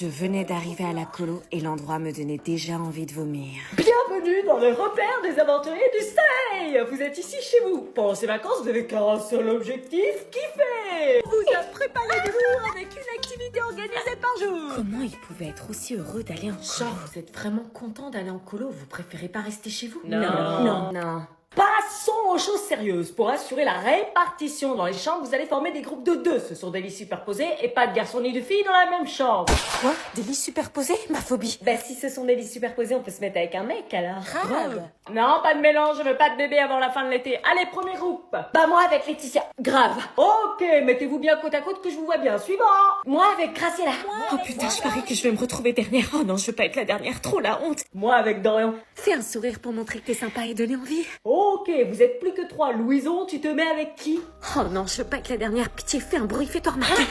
Je venais d'arriver à la colo et l'endroit me donnait déjà envie de vomir. Bienvenue dans le repère des aventuriers du Stay. Vous êtes ici chez vous. Pendant ces vacances, vous n'avez qu'un seul objectif, kiffer. On vous a préparé du lourd avec une activité organisée par jour. Comment il pouvait être aussi heureux d'aller en colo? Genre, vous êtes vraiment content d'aller en colo, vous préférez pas rester chez vous? Non. Passons aux choses sérieuses. Pour assurer la répartition dans les chambres, vous allez former des groupes de 2. Ce sont des lits superposés et pas de garçons ni de filles dans la même chambre. Quoi? Des lits superposés? Ma phobie. Bah si ce sont des lits superposés, on peut se mettre avec un mec alors. Grave. Non, pas de mélange, je veux pas de bébé avant la fin de l'été. Allez, premier groupe. Bah moi avec Laetitia. Grave. Ok, mettez-vous bien côte à côte que je vous vois bien. Suivant. Moi avec Graciela. Oh putain, je parie que je vais me retrouver dernière. Oh non, je veux pas être la dernière, trop la honte. Moi avec Dorian. Fais un sourire pour montrer que t'es sympa et donner envie. Ok, vous êtes plus que 3. Louison, tu te mets avec qui? Oh non, je veux pas être la dernière. Pitié, fais un bruit, fais-toi remarquer.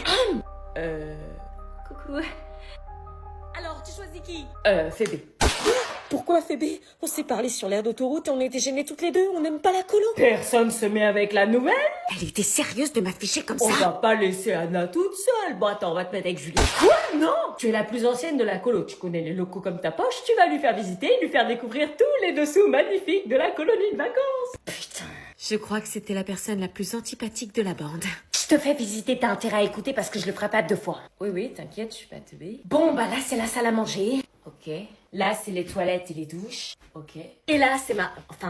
Coucou. Alors, tu choisis qui? Phébé. Pourquoi, Phébé? On s'est parlé sur l'air d'autoroute et on était gênés toutes les deux. On n'aime pas la colo. Personne se met avec la nouvelle? Elle était sérieuse de m'afficher comme On ça. va pas laisser Anna toute seule. Bon, attends, on va te mettre avec Julie. Quoi? Non! Tu es la plus ancienne de la colo. Tu connais les locaux comme ta poche. Tu vas lui faire visiter et lui faire découvrir tous les dessous magnifiques de la colonie de vacances. Putain. Je crois que c'était la personne la plus antipathique de la bande. Je te fais visiter, t'as intérêt à écouter parce que je le ferai pas 2 fois. Oui, t'inquiète, je suis pas teubée. Bon, bah là, c'est la salle à manger. Ok. Là, c'est les toilettes et les douches. Ok. Et là, c'est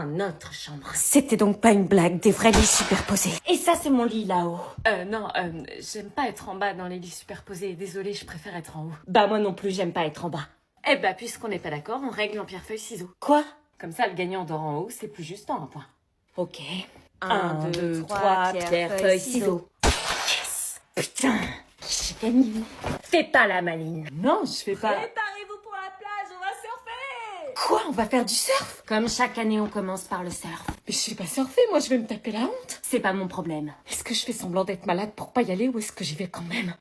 notre chambre. C'était donc pas une blague, des vrais lits superposés. Et ça, c'est mon lit là-haut. Non, j'aime pas être en bas dans les lits superposés. Désolée, je préfère être en haut. Bah, moi non plus, j'aime pas être en bas. Eh bah, puisqu'on n'est pas d'accord, on règle en pierre-feuille-ciseaux. Quoi? Comme ça, le gagnant dort en haut, c'est plus juste en un point. Ok. 1, 2, 3, pierre, feuille, ciseaux. Putain, J'ai gagné. Fais pas la maline. non, je fais pas. Préparez-vous pour la plage, on va surfer. Quoi? On va faire du surf? Comme chaque année, on commence par le surf. Mais je sais pas surfer, moi je vais me taper la honte. C'est pas mon problème. Est-ce que je fais semblant d'être malade pour pas y aller ou est-ce que j'y vais quand même?